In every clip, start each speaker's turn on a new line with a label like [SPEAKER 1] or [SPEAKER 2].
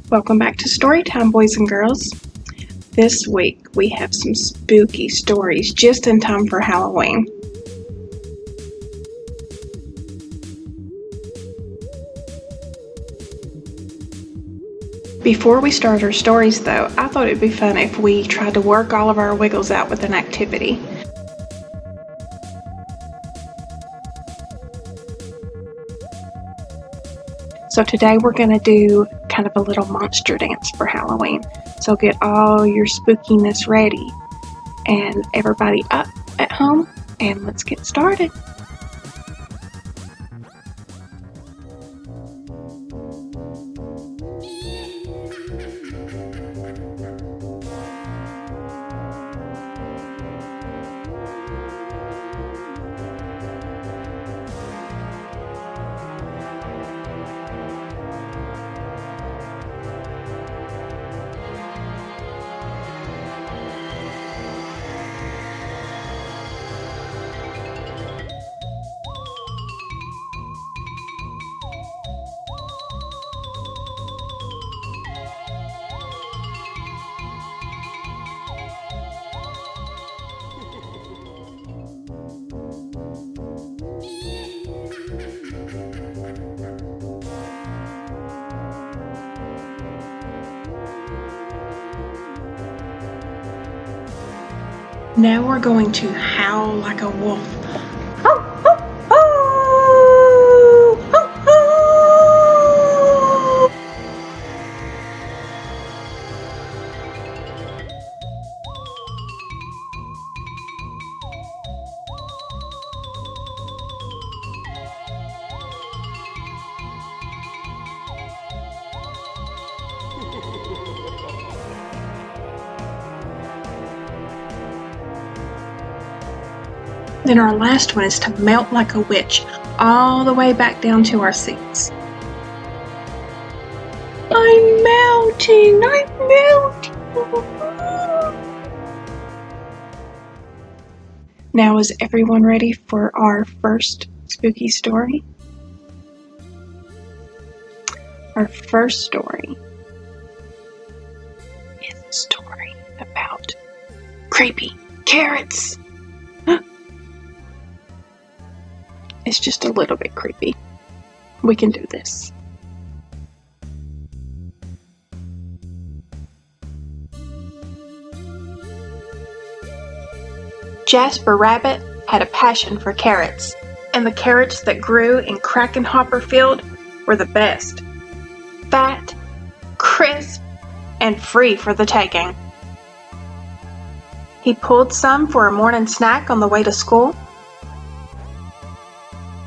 [SPEAKER 1] Welcome back to Storytime, boys and girls. This week we have some spooky stories just in time for Halloween. Before we start our stories though, I thought it'd be fun if we tried to work all of our wiggles out with an activity. So today we're going to do kind of a little monster dance for Halloween. So get all your spookiness ready and everybody up at home, and let's get started. Now we're going to howl like a wolf. Ho, ho, ho! Ho, ho! Then our last one is to melt like a witch, all the way back down to our seats. I'm melting! I'm melting! Now is everyone ready for our first spooky story? Our first story is a story about creepy carrots. It's just a little bit creepy. We can do this. Jasper Rabbit had a passion for carrots, and the carrots that grew in Krakenhopper Field were the best. Fat, crisp, and free for the taking. He pulled some for a morning snack on the way to school.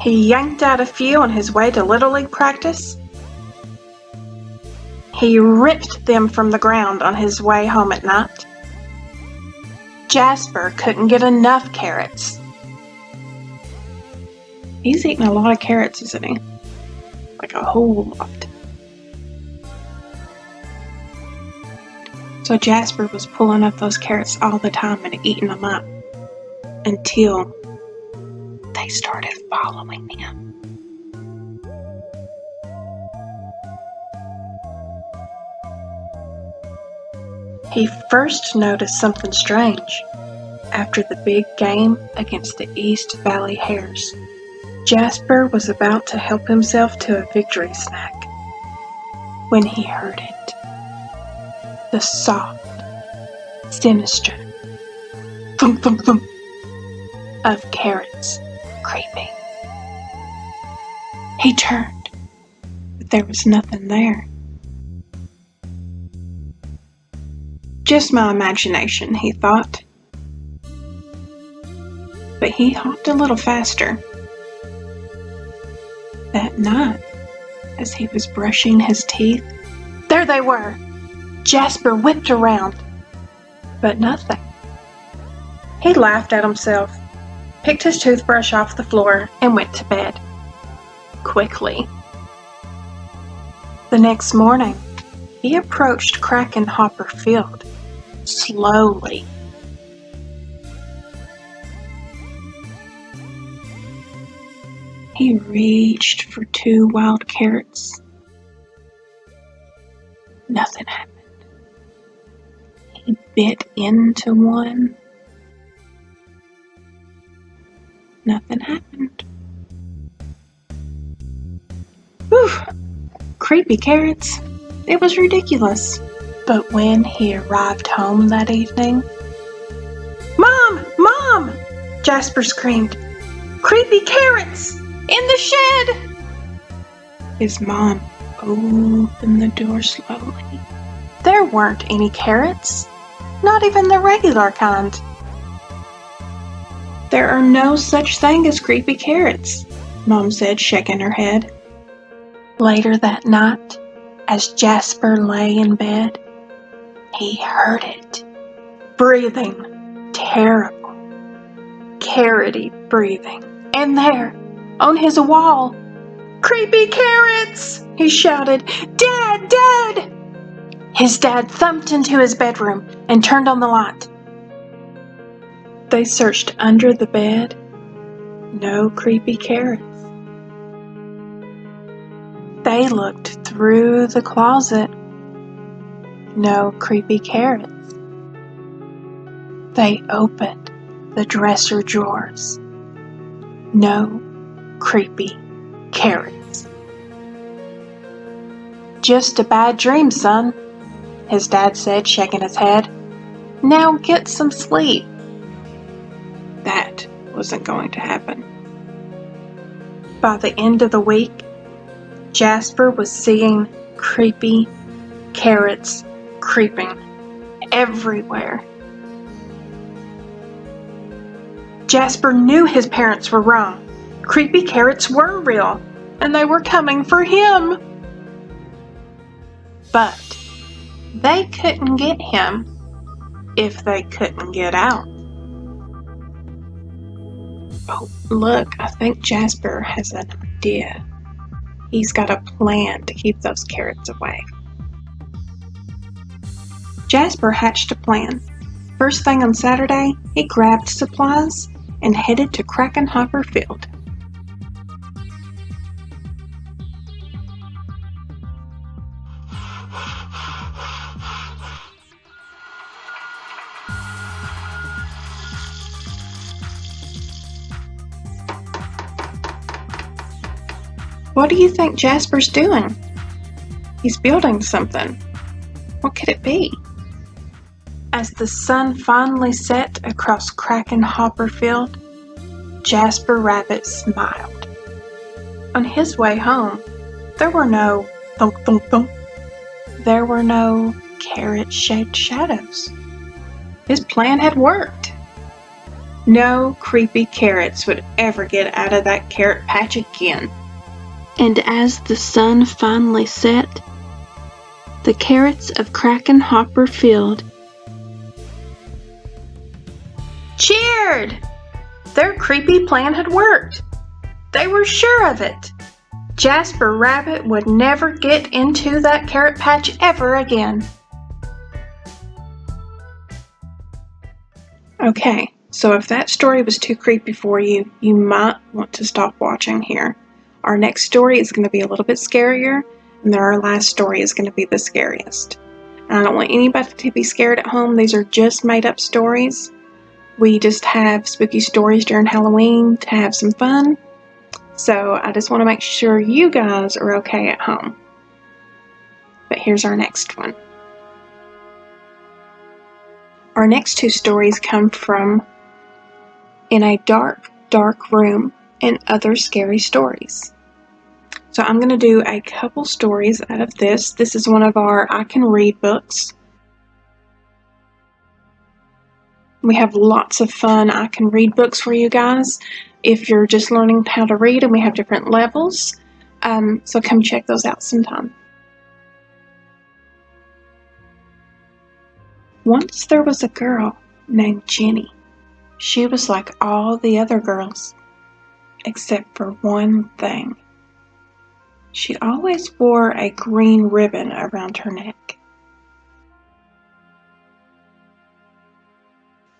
[SPEAKER 1] He yanked out a few on his way to Little League practice. He ripped them from the ground on his way home at night. Jasper couldn't get enough carrots. He's eating a lot of carrots, isn't he? Like a whole lot. So Jasper was pulling up those carrots all the time and eating them up until they started following him. He first noticed something strange after the big game against the East Valley Hares. Jasper was about to help himself to a victory snack when he heard it. The soft, sinister thump thump thump of carrots creeping. He turned, but there was nothing there. Just my imagination, he thought. But he hopped a little faster. That night, as he was brushing his teeth, there they were! Jasper whipped around, but nothing. He laughed at himself, picked his toothbrush off the floor, and went to bed. Quickly. The next morning, he approached Krakenhopper Field slowly. He reached for 2 wild carrots. Nothing happened. He bit into one. Nothing happened. Whew! Creepy carrots. It was ridiculous. But when he arrived home that evening, "Mom! Mom!" Jasper screamed. "Creepy carrots! In the shed!" His mom opened the door slowly. There weren't any carrots, not even the regular kind. "There are no such thing as creepy carrots," Mom said, shaking her head. Later that night, as Jasper lay in bed, he heard it. Breathing. Terrible, carroty breathing. And there, on his wall, "Creepy carrots!" he shouted. "Dad! Dad!" His dad thumped into his bedroom and turned on the light. They searched under the bed. No creepy carrots. They looked through the closet. No creepy carrots. They opened the dresser drawers. No creepy carrots. "Just a bad dream, son," his dad said, shaking his head. "Now get some sleep." That wasn't going to happen. By the end of the week, Jasper was seeing creepy carrots creeping everywhere. Jasper knew his parents were wrong. Creepy carrots were real, and they were coming for him. But they couldn't get him if they couldn't get out. Oh, look, I think Jasper has an idea. He's got a plan to keep those carrots away. Jasper hatched a plan. First thing on Saturday, he grabbed supplies and headed to Krakenhopper Field. What do you think Jasper's doing? He's building something. What could it be? As the sun finally set across Krakenhopper Field, Jasper Rabbit smiled. On his way home, there were no thunk thunk thunk. There were no carrot-shaped shadows. His plan had worked. No creepy carrots would ever get out of that carrot patch again. And as the sun finally set, the carrots of Krakenhopper Field cheered! Their creepy plan had worked. They were sure of it. Jasper Rabbit would never get into that carrot patch ever again. Okay, so if that story was too creepy for you, you might want to stop watching here. Our next story is going to be a little bit scarier, and then our last story is going to be the scariest. And I don't want anybody to be scared at home. These are just made-up stories. We just have spooky stories during Halloween to have some fun. So I just want to make sure you guys are okay at home. But here's our next one. Our next 2 stories come from In a Dark, Dark Room and Other Scary Stories. So I'm going to do a couple stories out of this. This is one of our I Can Read books. We have lots of fun I Can Read books for you guys if you're just learning how to read, and we have different levels. So come check those out sometime. Once there was a girl named Jenny. She was like all the other girls, except for one thing. She always wore a green ribbon around her neck.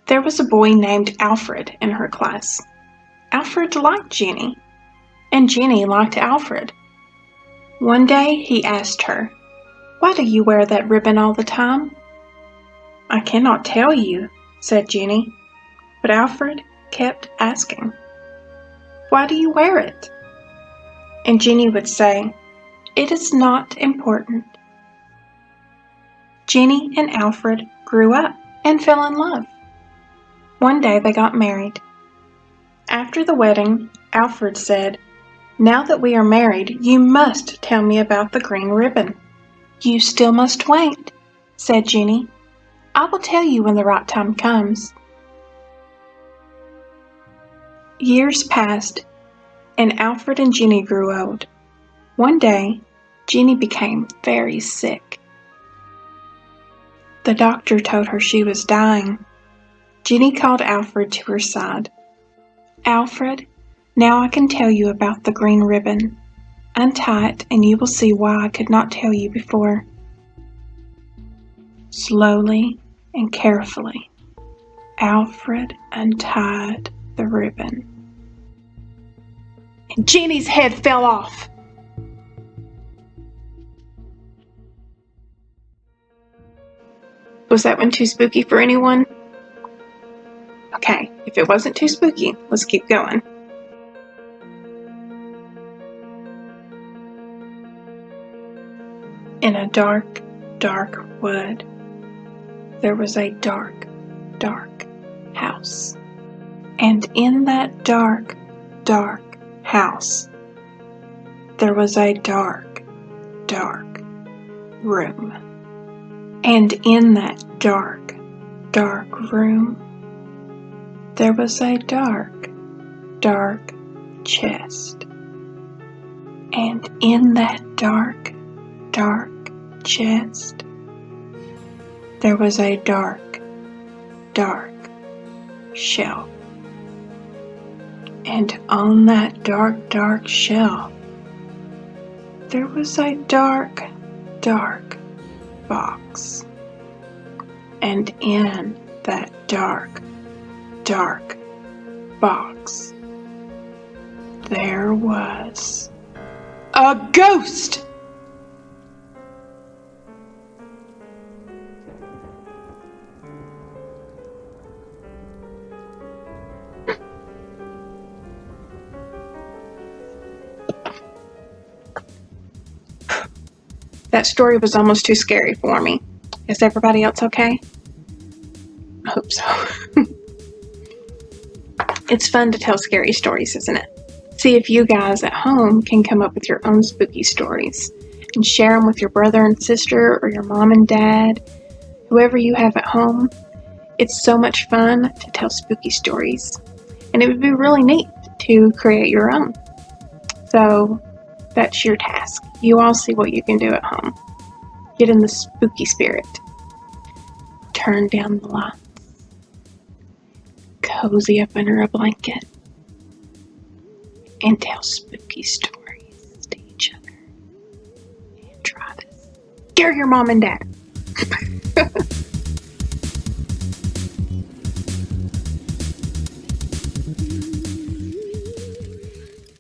[SPEAKER 1] There was a boy named Alfred in her class. Alfred liked Jenny. and Jenny liked Alfred. One day he asked her, "Why do you wear that ribbon all the time?" "I cannot tell you," said Jenny, but Alfred kept asking, "Why do you wear it?" And Jenny would say, "It is not important." Jenny and Alfred grew up and fell in love. One day they got married. After the wedding, Alfred said, "Now that we are married, you must tell me about the green ribbon." "You still must wait," said Jenny. "I will tell you when the right time comes." Years passed, and Alfred and Jenny grew old. One day, Jenny became very sick. The doctor told her she was dying. Jenny called Alfred to her side. "Alfred, now I can tell you about the green ribbon. Untie it, and you will see why I could not tell you before." Slowly and carefully, Alfred untied the ribbon, and Jenny's head fell off. Was that one too spooky for anyone? Okay, if it wasn't too spooky, let's keep going. In a dark, dark wood, there was a dark, dark house. And in that dark, dark house, there was a dark, dark room. And in that dark, dark room, there was a dark, dark chest. And in that dark, dark chest, there was a dark, dark shelf. And on that dark, dark shelf, there was a dark, dark box. And in that dark, dark box, there was a ghost! That story was almost too scary for me. Is everybody else okay? I hope so. It's fun to tell scary stories, isn't it? See if you guys at home can come up with your own spooky stories and share them with your brother and sister or your mom and dad, whoever you have at home. It's so much fun to tell spooky stories, and it would be really neat to create your own. So that's your task. You all see what you can do at home. Get in the spooky spirit. Turn down the lights. Cozy up under a blanket. And tell spooky stories to each other. And try to scare your mom and dad.